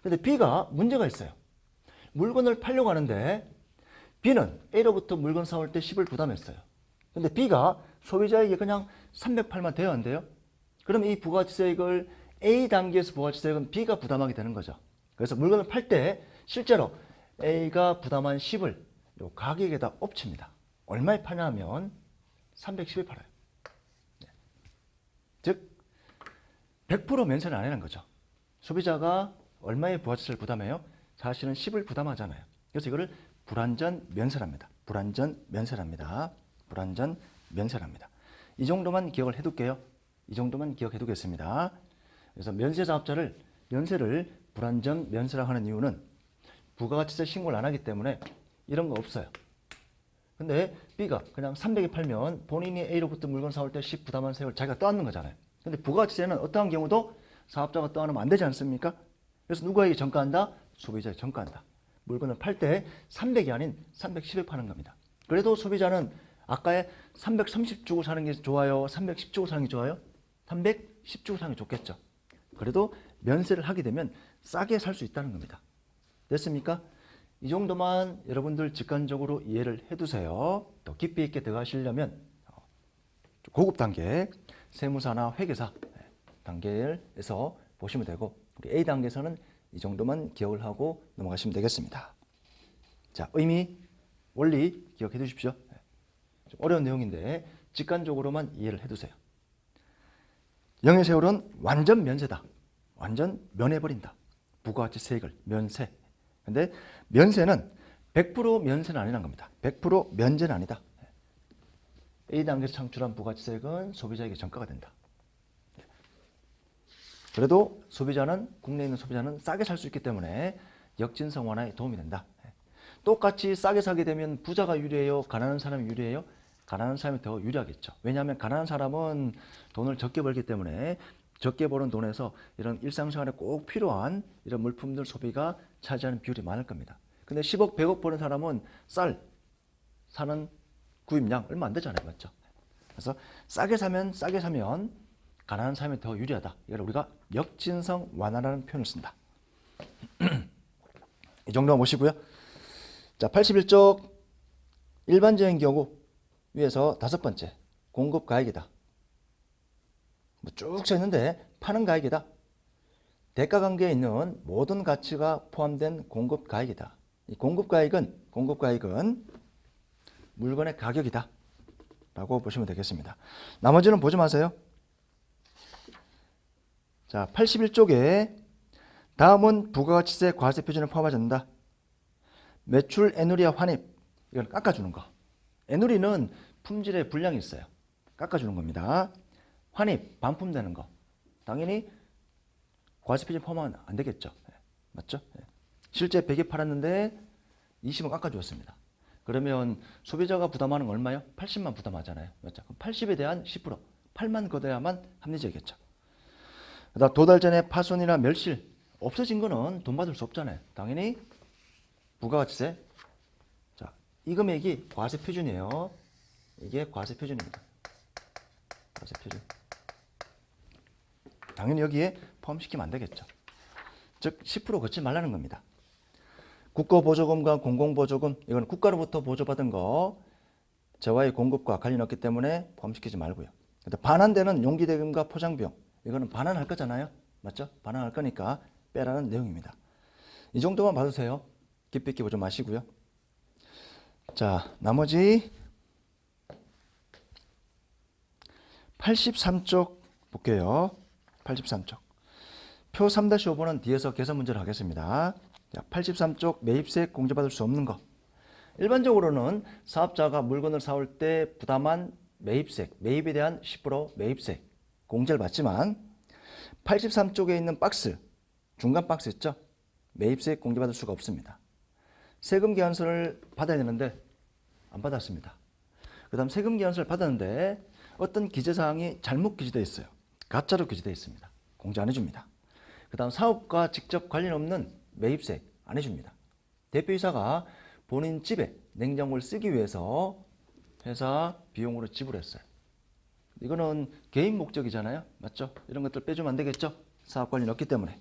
근데 B가 문제가 있어요. 물건을 팔려고 하는데 B는 A로부터 물건 사올 때 10을 부담했어요. 근데 B가 소비자에게 그냥 308만 돼야 안 돼요? 그럼 이 부가가치세액을 A 단계에서 부가가치세액은 B가 부담하게 되는 거죠. 그래서 물건을 팔 때 실제로 A가 부담한 10을 요 가격에다 엎칩니다. 얼마에 파냐면 310에 팔아요. 네. 즉 100% 면세는 안 하는 거죠. 소비자가 얼마의 부가가치세를 부담해요? 사실은 10을 부담하잖아요. 그래서 이거를 불완전 면세랍니다. 불완전 면세랍니다. 불완전 면세랍니다. 이 정도만 기억을 해둘게요. 이 정도만 기억해 두겠습니다. 그래서 면세를 불완전 면세라고 하는 이유는 부가가치세 신고를 안 하기 때문에 이런 거 없어요. 근데 B가 그냥 300에 팔면 본인이 A로부터 물건 사올 때 10 부담한 세액을 자기가 떠안는 거잖아요. 근데 부가가치세는 어떠한 경우도 사업자가 떠안으면 안 되지 않습니까? 그래서 누구에게 전가한다? 소비자에게 전가한다. 물건을 팔 때 300이 아닌 310에 파는 겁니다. 그래도 소비자는 아까의 330 주고 사는 게 좋아요? 310 주고 사는 게 좋아요? 310 주고 사는 게 좋겠죠. 그래도 면세를 하게 되면 싸게 살 수 있다는 겁니다. 됐습니까? 이 정도만 여러분들 직관적으로 이해를 해두세요. 더 깊이 있게 들어가시려면 고급 단계, 세무사나 회계사 단계에서 보시면 되고 우리 A 단계에서는 이 정도만 기억을 하고 넘어가시면 되겠습니다. 자, 의미, 원리 기억해 두십시오. 좀 어려운 내용인데 직관적으로만 이해를 해두세요. 영해세율은 완전 면세다. 완전 면해버린다. 부가가치세액을 면세. 근데 면세는 100% 면세는 아니라는 겁니다. 100% 면제는 아니다. A 단계에서 창출한 부가가치세액은 소비자에게 전가가 된다. 그래도 소비자는 국내에 있는 소비자는 싸게 살 수 있기 때문에 역진성 완화에 도움이 된다. 똑같이 싸게 사게 되면 부자가 유리해요? 가난한 사람이 유리해요? 가난한 사람이 더 유리하겠죠. 왜냐하면 가난한 사람은 돈을 적게 벌기 때문에 적게 버는 돈에서 이런 일상생활에 꼭 필요한 이런 물품들 소비가 차지하는 비율이 많을 겁니다. 근데 10억, 100억 버는 사람은 쌀 사는 구입량 얼마 안 되잖아요. 맞죠? 그래서 싸게 사면 가난한 사람이 더 유리하다. 이걸 우리가 역진성 완화라는 표현을 쓴다. 이 정도만 보시고요. 자, 81쪽 일반적인 경우 위에서 5번째 공급가액이다. 쭉 써있는데 파는 가액이다. 대가관계에 있는 모든 가치가 포함된 공급가액이다. 이 공급가액은 물건의 가격이다 라고 보시면 되겠습니다. 나머지는 보지 마세요. 자, 81쪽에 다음은 부가가치세 과세 표준에 포함하지 않는다. 매출 애누리와 환입, 이건 깎아주는 거. 애누리는 품질에 불량이 있어요. 깎아주는 겁니다. 환입, 반품되는 거. 당연히 과세 표준에 포함하면 안 되겠죠. 맞죠? 실제 100에 팔았는데 20원 깎아주었습니다. 그러면 소비자가 부담하는 건 얼마요? 80만 부담하잖아요. 맞죠? 그럼 80에 대한 10%, 8만 걷어야만 합리적이겠죠. 그다음 도달 전에 파손이나 멸실, 없어진 거는 돈 받을 수 없잖아요. 당연히 부가가치세. 자, 이 금액이 과세 표준이에요. 이게 과세 표준입니다. 과세 표준. 당연히 여기에 포함시키면 안 되겠죠. 즉 10% 걷지 말라는 겁니다. 국가보조금과 공공보조금, 이건 국가로부터 보조받은 거 재화의 공급과 관련 없기 때문에 포함시키지 말고요. 반환되는 용기대금과 포장비용, 이거는 반환할 거잖아요. 맞죠? 반환할 거니까 빼라는 내용입니다. 이 정도만 봐주세요. 깊이 있게 보지 마시고요. 자, 나머지 83쪽 볼게요. 83쪽. 표 3-5번은 뒤에서 계산 문제를 하겠습니다. 자, 83쪽 매입세액 공제받을 수 없는 거. 일반적으로는 사업자가 물건을 사올 때 부담한 매입세액, 매입에 대한 10% 매입세액 공제를 받지만 83쪽에 있는 박스, 중간 박스 있죠? 매입세액 공제받을 수가 없습니다. 세금 계산서를 받아야 되는데 안 받았습니다. 그 다음 세금 계산서를 받았는데 어떤 기재사항이 잘못 기재되어 있어요. 가짜로 기재되어 있습니다. 공제 안 해줍니다. 그 다음 사업과 직접 관련 없는 매입세액 안 해줍니다. 대표이사가 본인 집에 냉장고를 쓰기 위해서 회사 비용으로 지불했어요. 이거는 개인 목적이잖아요. 맞죠? 이런 것들 빼주면 안 되겠죠? 사업 관련 없기 때문에.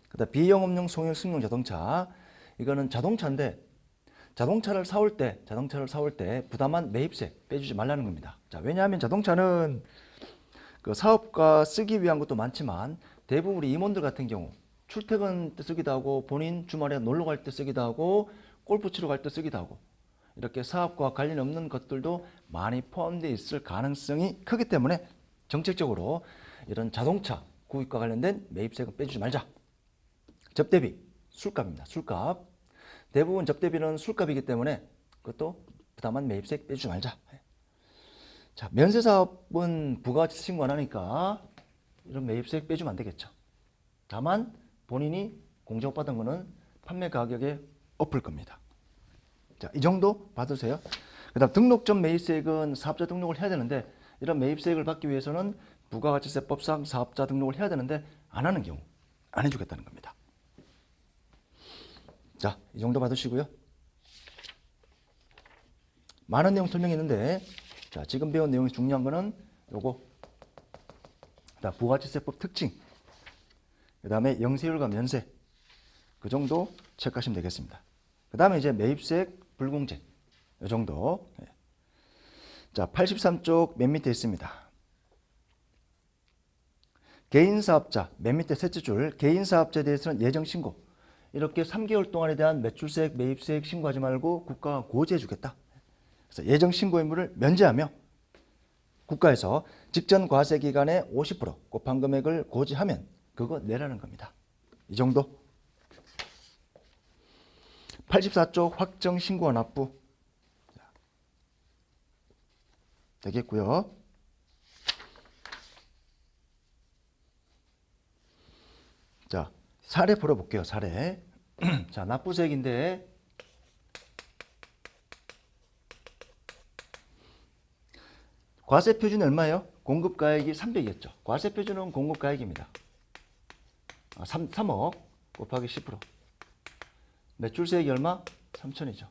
그 다음 비영업용 소형 승용 자동차. 이거는 자동차인데 자동차를 사올 때 부담한 매입세 빼주지 말라는 겁니다. 자, 왜냐하면 자동차는 그 사업가 쓰기 위한 것도 많지만 대부분 우리 임원들 같은 경우 출퇴근 때 쓰기도 하고 본인 주말에 놀러 갈 때 쓰기도 하고 골프 치러 갈 때 쓰기도 하고 이렇게 사업과 관련 없는 것들도 많이 포함되어 있을 가능성이 크기 때문에 정책적으로 이런 자동차 구입과 관련된 매입세금 빼주지 말자. 접대비, 술값입니다. 술값. 대부분 접대비는 술값이기 때문에 그것도 부담한 매입세액 빼주지 말자. 자, 면세사업은 부가가치 신고 안 하니까 이런 매입세액 빼주면 안 되겠죠. 다만 본인이 공제업 받은 거는 판매 가격에 엎을 겁니다. 자, 이 정도 받으세요. 그 다음 등록전 매입세액은 사업자 등록을 해야 되는데 이런 매입세액을 받기 위해서는 부가가치세법상 사업자 등록을 해야 되는데 안 하는 경우 안 해주겠다는 겁니다. 자, 이 정도 받으시고요. 많은 내용 설명했는데 자, 지금 배운 내용이 중요한 거는 요거. 부가가치세법 특징. 그 다음에 영세율과 면세. 그 정도 체크하시면 되겠습니다. 그 다음에 이제 매입세액 불공제. 이 정도. 자, 83쪽 맨 밑에 있습니다. 개인사업자, 맨 밑에 셋째 줄. 개인사업자에 대해서는 예정신고. 이렇게 3개월 동안에 대한 매출세액, 매입세액 신고하지 말고 국가가 고지해 주겠다. 그래서 예정신고 의무를 면제하며 국가에서 직전 과세 기간에 50% 곱한 금액을 고지하면 그거 내라는 겁니다. 이 정도. 84쪽 확정 신고와 납부 되겠고요. 자, 사례 풀어볼게요. 사례. 자, 납부세액인데 과세 표준이 얼마예요? 공급가액이 300이었죠. 과세 표준은 공급가액입니다. 3억 곱하기 10%. 매출세액이 얼마? 3천이죠.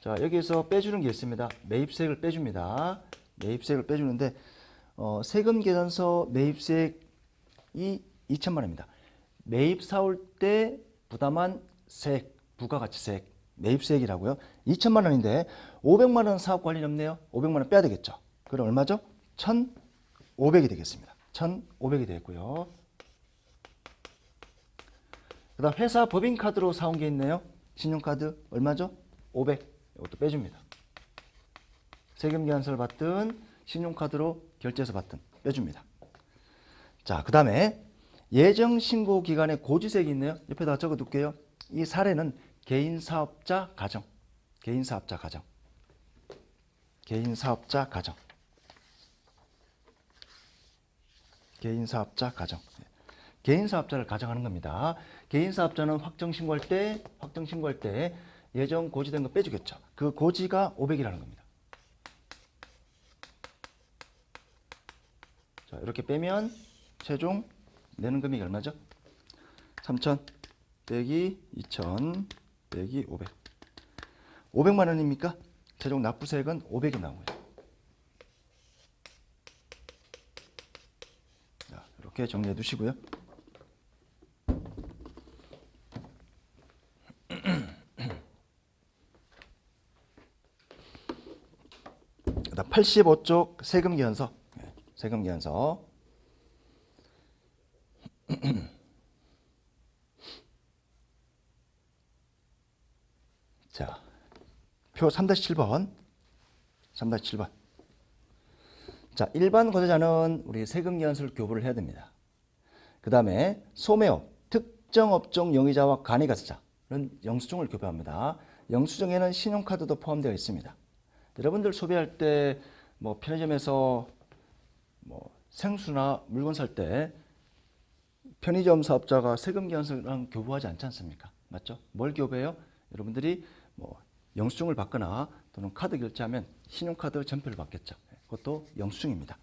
자, 여기서 빼주는 게 있습니다. 매입세액을 빼줍니다. 매입세액을 빼주는데 세금 계산서 매입세액이 2천만 원입니다. 매입 사올 때 부담한 세액, 부가가치세액, 매입세액이라고요. 2천만 원인데 500만 원 사업 관련이 없네요. 500만 원 빼야 되겠죠. 그럼 얼마죠? 1,500이 되겠습니다. 1,500이 되겠고요. 그 다음 회사 법인카드로 사온 게 있네요. 신용카드 얼마죠? 500. 이것도 빼줍니다. 세금 계산서를 받든 신용카드로 결제해서 받든 빼줍니다. 자, 그 다음에 예정신고 기간에 고지세액이 있네요. 옆에다 적어둘게요. 이 사례는 개인사업자 가정. 개인사업자 가정. 개인사업자 가정. 개인사업자 가정. 개인사업자를 가정하는 겁니다. 개인사업자는 확정신고할 때 예정 고지된 거 빼주겠죠. 그 고지가 500이라는 겁니다. 자, 이렇게 빼면 최종 내는 금액이 얼마죠? 3,000 빼기 2,000 빼기 500. 500만 원입니까? 최종 납부세액은 500이 나온 거예요. 자, 이렇게 정리해 두시고요. 그다음 85쪽 세금계산서. 세금계산서. 자, 표 3-7번. 3-7번. 자, 일반 거래자는 우리 세금계산서를 교부를 해야 됩니다. 그 다음에 소매업, 특정 업종 영위자와 간이가세자는 영수증을 교부합니다. 영수증에는 신용카드도 포함되어 있습니다. 여러분들 소비할 때 뭐 편의점에서 뭐 생수나 물건 살 때 편의점 사업자가 세금계산서랑 교부하지 않지 않습니까? 맞죠? 뭘 교부해요? 여러분들이 뭐 영수증을 받거나 또는 카드 결제하면 신용카드 전표를 받겠죠. 그것도 영수증입니다.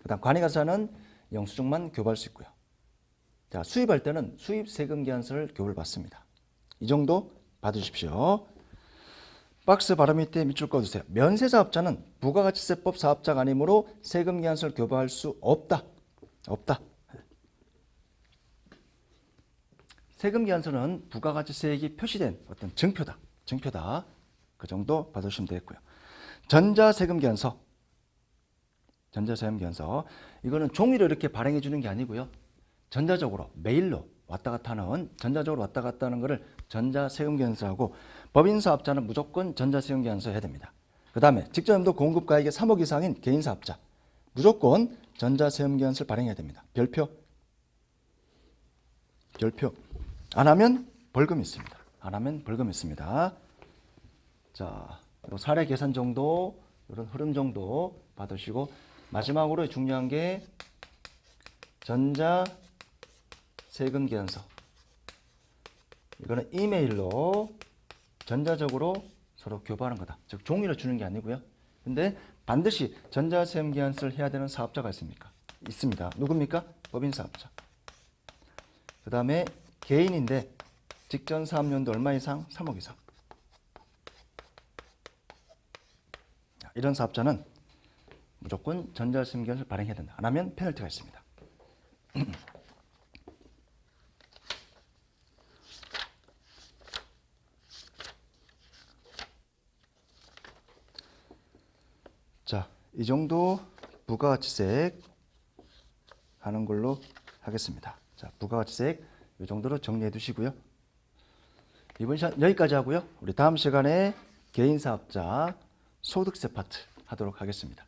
그 다음 관이가사는 영수증만 교부할 수 있고요. 자, 수입할 때는 수입세금계산서를 교부를 받습니다. 이 정도 봐두십시오. 박스 바로 밑에 밑줄 그어주세요. 면세사업자는 부가가치세법 사업자가 아니므로 세금계산서를 교부할 수 없다. 없다. 세금계산서는 부가가치세액이 표시된 어떤 증표다. 증표다. 그 정도 봐두시면 되겠고요. 전자세금계산서. 전자세금계산서. 이거는 종이로 이렇게 발행해 주는 게 아니고요. 전자적으로 메일로 왔다 갔다 하는, 전자적으로 왔다 갔다 하는 거를 전자세금계산서하고, 법인사업자는 무조건 전자세금계산서 해야 됩니다. 그 다음에 직전연도 공급가액이 3억 이상인 개인사업자 무조건 전자세금계산서를 발행해야 됩니다. 별표. 별표. 안 하면 벌금이 있습니다. 안 하면 벌금이 있습니다. 자, 사례 계산 정도, 이런 흐름 정도 받으시고, 마지막으로 중요한 게 전자세금계산서. 이거는 이메일로 전자적으로 서로 교부하는 거다. 즉 종이로 주는 게 아니고요. 근데 반드시 전자세금계산서를 해야 되는 사업자가 있습니까? 있습니다. 누굽니까? 법인사업자. 그 다음에 개인인데 직전 사업연도 얼마 이상? 3억 이상. 이런 사업자는 무조건 전자세금계산서를 발행해야 된다. 안 하면 페널티가 있습니다. 자, 이 정도 부가가치세액 하는 걸로 하겠습니다. 자, 부가가치세액 이 정도로 정리해 두시고요. 이번 시간 여기까지 하고요. 우리 다음 시간에 개인사업자 소득세 파트 하도록 하겠습니다.